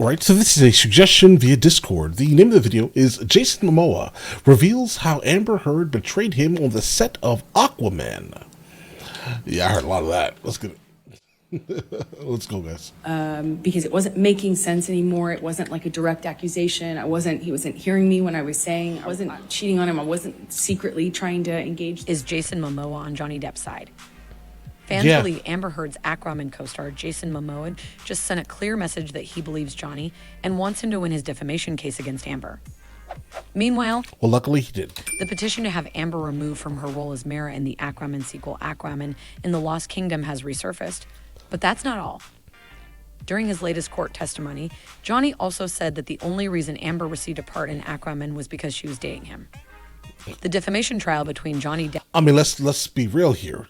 Alright, so this is a suggestion via Discord. The name of the video is Jason Momoa reveals how Amber Heard betrayed him on the set of Aquaman. Yeah, I heard a lot of that. Let's get it. Let's go, guys. Because it wasn't making sense anymore. It wasn't like a direct accusation. He wasn't hearing me when I was saying. I wasn't cheating on him. I wasn't secretly trying to engage. Is Jason Momoa on Johnny Depp's side? Fans believe Amber Heard's Aquaman co-star Jason Momoa just sent a clear message that he believes Johnny and wants him to win his defamation case against Amber. Meanwhile, well, luckily he did. The petition to have Amber removed from her role as Mera in the Aquaman sequel Aquaman in the Lost Kingdom has resurfaced. But that's not all. During his latest court testimony, Johnny also said that the only reason Amber received a part in Aquaman was because she was dating him. The defamation trial between Johnny Depp, I mean, let's be real here.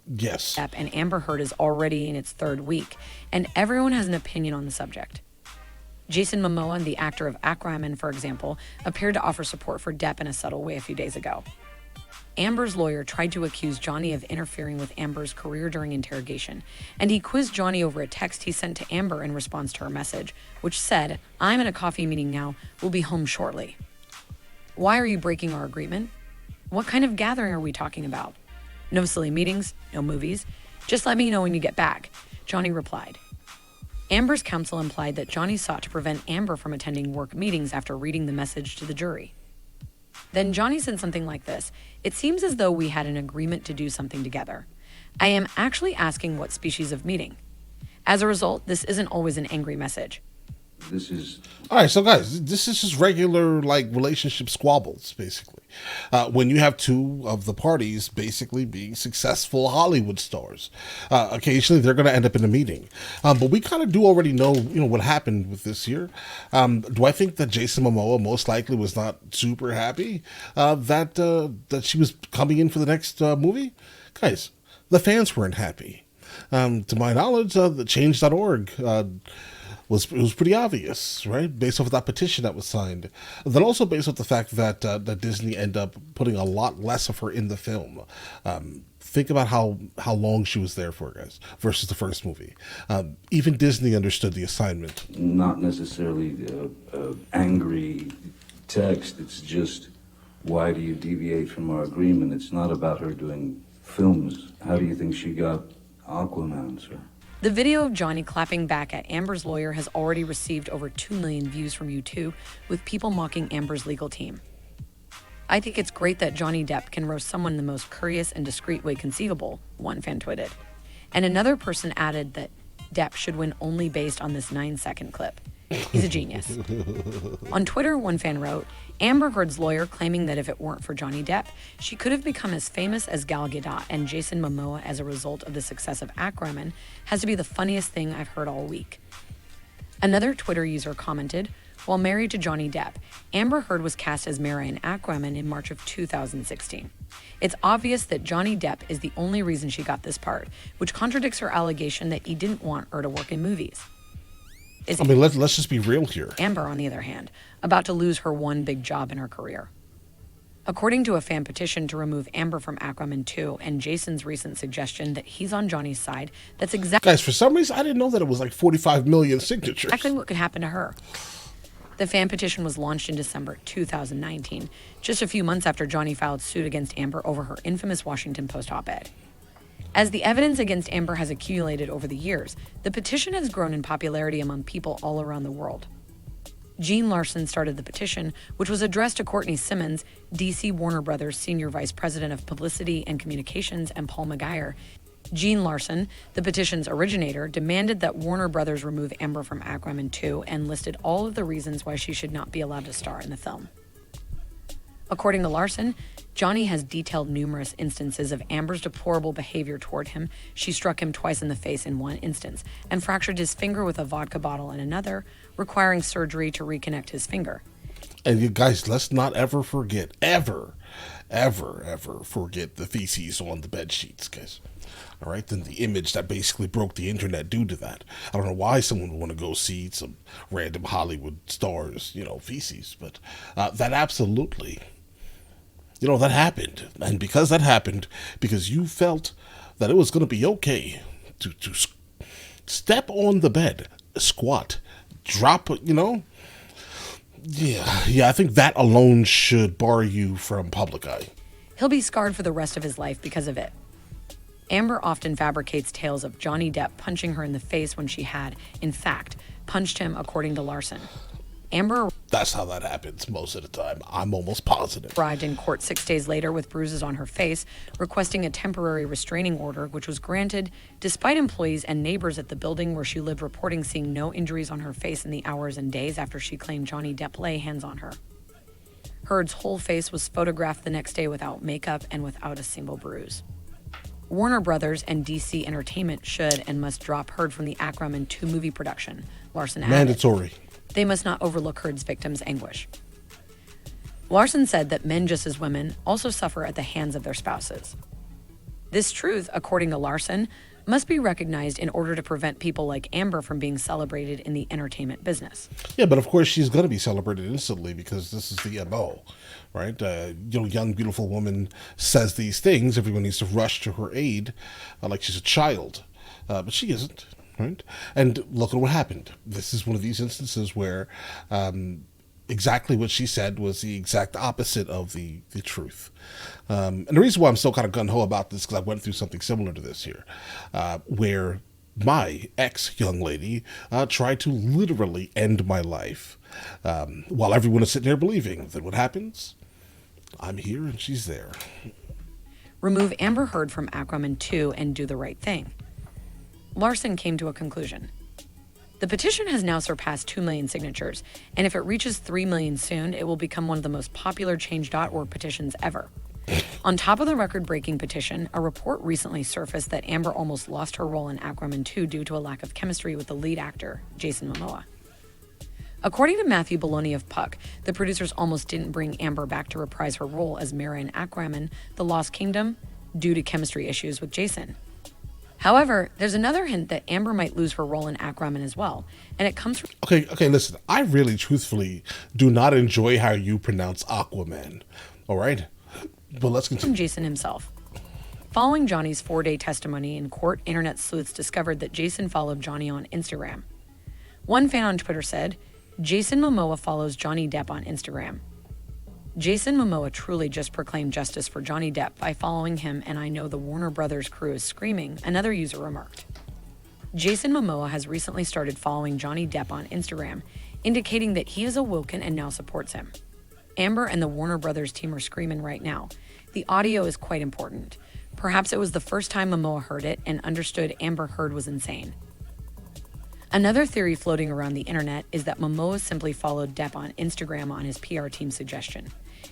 Yes. And Amber Heard is already in its third week, and everyone has an opinion on the subject. Jason Momoa, the actor of Aquaman, for example, appeared to offer support for Depp in a subtle way a few days ago. Amber's lawyer tried to accuse Johnny of interfering with Amber's career during interrogation, and he quizzed Johnny over a text he sent to Amber in response to her message, which said, "I'm in a coffee meeting now, we'll be home shortly." Why are you breaking our agreement? What kind of gathering are we talking about? No silly meetings, no movies. Just let me know when you get back, Johnny replied. Amber's counsel implied that Johnny sought to prevent Amber from attending work meetings after reading the message to the jury. Then Johnny said something like this: "It seems as though we had an agreement to do something together. I am actually asking what species of meeting. As a result, this isn't always an angry message." This is all right. So, guys, this is just regular relationship squabbles, basically. When you have two of the parties basically being successful Hollywood stars, occasionally they're going to end up in a meeting. But we kind of do already know, what happened with this year. Do I think that Jason Momoa most likely was not super happy that she was coming in for the next movie? Guys, the fans weren't happy. To my knowledge, the Change.org. It was pretty obvious, right? Based off of that petition that was signed. Then also based off the fact that Disney ended up putting a lot less of her in the film. Think about how long she was there for, guys, versus the first movie. Even Disney understood the assignment. Not necessarily angry text. It's just, why do you deviate from our agreement? It's not about her doing films. How do you think she got Aquaman, sir? The video of Johnny clapping back at Amber's lawyer has already received over 2 million views from YouTube, with people mocking Amber's legal team. "I think it's great that Johnny Depp can roast someone in the most courteous and discreet way conceivable," one fan tweeted. And another person added that Depp should win only based on this 9-second clip. He's a genius. On Twitter, one fan wrote, "Amber Heard's lawyer claiming that if it weren't for Johnny Depp, she could have become as famous as Gal Gadot and Jason Momoa as a result of the success of Aquaman has to be the funniest thing I've heard all week." Another Twitter user commented, "While married to Johnny Depp, Amber Heard was cast as Mera in Aquaman in March of 2016. It's obvious that Johnny Depp is the only reason she got this part, which contradicts her allegation that he didn't want her to work in movies." Let's just be real here. Amber, on the other hand, about to lose her one big job in her career. According to a fan petition to remove Amber from Aquaman 2 and Jason's recent suggestion that he's on Johnny's side, that's exactly... Guys, for some reason, I didn't know that it was 45 million signatures. Exactly what could happen to her. The fan petition was launched in December 2019, just a few months after Johnny filed suit against Amber over her infamous Washington Post op-ed. As the evidence against Amber has accumulated over the years, the petition has grown in popularity among people all around the world. Gene Larson started the petition, which was addressed to Courtney Simmons, DC Warner Brothers Senior Vice President of Publicity and Communications, and Paul McGuire. Gene Larson, the petition's originator, demanded that Warner Brothers remove Amber from Aquaman 2 and listed all of the reasons why she should not be allowed to star in the film. According to Larson, Johnny has detailed numerous instances of Amber's deplorable behavior toward him. She struck him twice in the face in one instance and fractured his finger with a vodka bottle in another, requiring surgery to reconnect his finger. And you guys, let's not ever forget, ever forget the feces on the bed sheets, guys. All right, then the image that basically broke the internet due to that. I don't know why someone would want to go see some random Hollywood stars, feces, but that absolutely, that happened. And because that happened, because you felt that it was going to be okay to step on the bed, squat, drop, yeah, I think that alone should bar you from public eye. He'll be scarred for the rest of his life because of it. Amber often fabricates tales of Johnny Depp punching her in the face when she had, in fact, punched him, according to Larson. Amber That's how that happens most of the time. I'm almost positive. arrived in court 6 days later with bruises on her face, requesting a temporary restraining order, which was granted despite employees and neighbors at the building where she lived reporting seeing no injuries on her face in the hours and days after she claimed Johnny Depp lay hands on her. Heard's whole face was photographed the next day without makeup and without a single bruise. Warner Brothers and DC Entertainment should and must drop Heard from the Aquaman 2 movie production, Larson added. Mandatory. They must not overlook Heard's victims' anguish. Larson said that men, just as women, also suffer at the hands of their spouses. This truth, according to Larson, must be recognized in order to prevent people like Amber from being celebrated in the entertainment business. Yeah, but of course she's going to be celebrated instantly because this is the MO, right? Young, beautiful woman says these things. Everyone needs to rush to her aid like she's a child. But she isn't, right? And look at what happened. This is one of these instances where exactly what she said was the exact opposite of the truth. And the reason why I'm so kind of gung-ho about this, because I went through something similar to this here, where my ex-young lady tried to literally end my life while everyone is sitting there believing that what happens, I'm here and she's there. Remove Amber Heard from Aquaman 2 and do the right thing. Larson came to a conclusion. The petition has now surpassed 2 million signatures, and if it reaches 3 million soon, it will become one of the most popular Change.org petitions ever. On top of the record-breaking petition, a report recently surfaced that Amber almost lost her role in Aquaman 2 due to a lack of chemistry with the lead actor, Jason Momoa. According to Matthew Bologna of Puck, the producers almost didn't bring Amber back to reprise her role as Mera in Aquaman, The Lost Kingdom, due to chemistry issues with Jason. However, there's another hint that Amber might lose her role in Aquaman as well, and it comes from Okay, listen, I really truthfully do not enjoy how you pronounce Aquaman, all right? But let's continue. Jason himself. Following Johnny's 4-day testimony in court, internet sleuths discovered that Jason followed Johnny on Instagram. One fan on Twitter said, "Jason Momoa follows Johnny Depp on Instagram. Jason Momoa truly just proclaimed justice for Johnny Depp by following him, and I know the Warner Brothers crew is screaming," another user remarked. Jason Momoa has recently started following Johnny Depp on Instagram, indicating that he is awoken and now supports him. Amber and the Warner Brothers team are screaming right now. The audio is quite important. Perhaps it was the first time Momoa heard it and understood Amber Heard was insane. Another theory floating around the internet is that Momoa simply followed Depp on Instagram on his PR team's suggestion.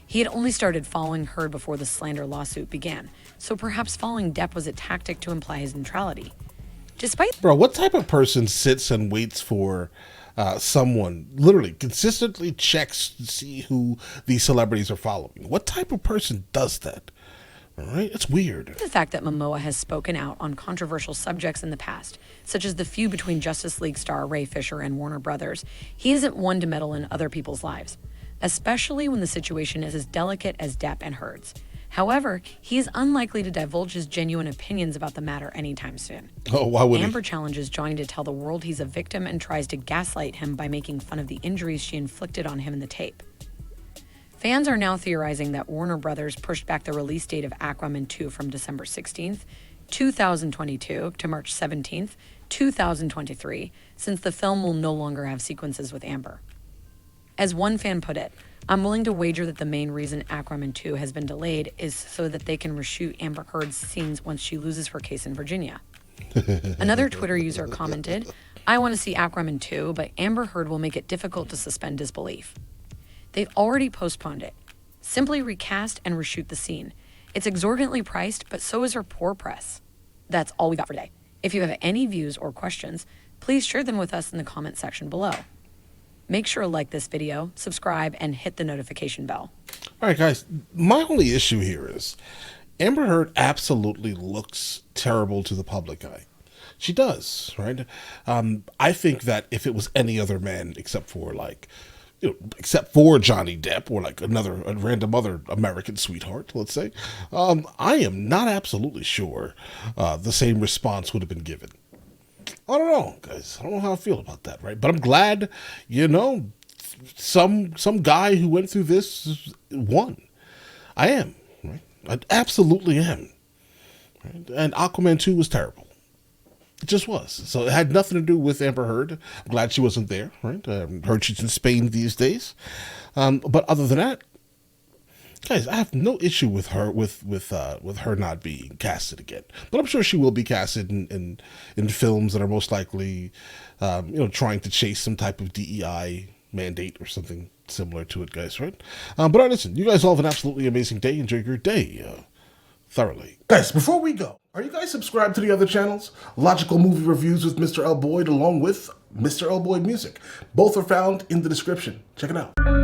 He had only started following Heard before the slander lawsuit began, so perhaps following Depp was a tactic to imply his neutrality. Despite Bro, what type of person sits and waits for someone, literally consistently checks to see who these celebrities are following? What type of person does that? All right, it's weird. the fact that Momoa has spoken out on controversial subjects in the past, such as the feud between Justice League star Ray Fisher and Warner Brothers, he isn't one to meddle in other people's lives, especially when the situation is as delicate as Depp and Heard's. However, he is unlikely to divulge his genuine opinions about the matter anytime soon. Oh, why would Amber he? challenges Johnny to tell the world he's a victim and tries to gaslight him by making fun of the injuries she inflicted on him in the tape. Fans are now theorizing that Warner Brothers pushed back the release date of Aquaman 2 from December 16th, 2022 to March 17th, 2023, since the film will no longer have sequences with Amber. As one fan put it, "I'm willing to wager that the main reason Aquaman 2 has been delayed is so that they can reshoot Amber Heard's scenes once she loses her case in Virginia." Another Twitter user commented, "I want to see Aquaman 2, but Amber Heard will make it difficult to suspend disbelief. They've already postponed it. Simply recast and reshoot the scene. It's exorbitantly priced, but so is her poor press." That's all we got for today. If you have any views or questions, please share them with us in the comment section below. Make sure to like this video, subscribe, and hit the notification bell. All right, guys, my only issue here is Amber Heard absolutely looks terrible to the public eye. She does, right? I think that if it was any other man except for except for Johnny Depp or like a random other American sweetheart, let's say, I am not absolutely sure the same response would have been given. I don't know, guys. I don't know how I feel about that, right? But I'm glad, some guy who went through this won. I am, right? I absolutely am. Right? And Aquaman 2 was terrible. It just was. So it had nothing to do with Amber Heard. I'm glad she wasn't there, right? Heard she's in Spain these days. But other than that, guys, I have no issue with her with her not being casted again. But I'm sure she will be casted in films that are most likely, trying to chase some type of DEI mandate or something similar to it, guys. Right? But listen, you guys all have an absolutely amazing day. Enjoy your day thoroughly, guys. Before we go, are you guys subscribed to the other channels? Logical Movie Reviews with Mr. L. Boyd, along with Mr. L. Boyd Music. Both are found in the description. Check it out.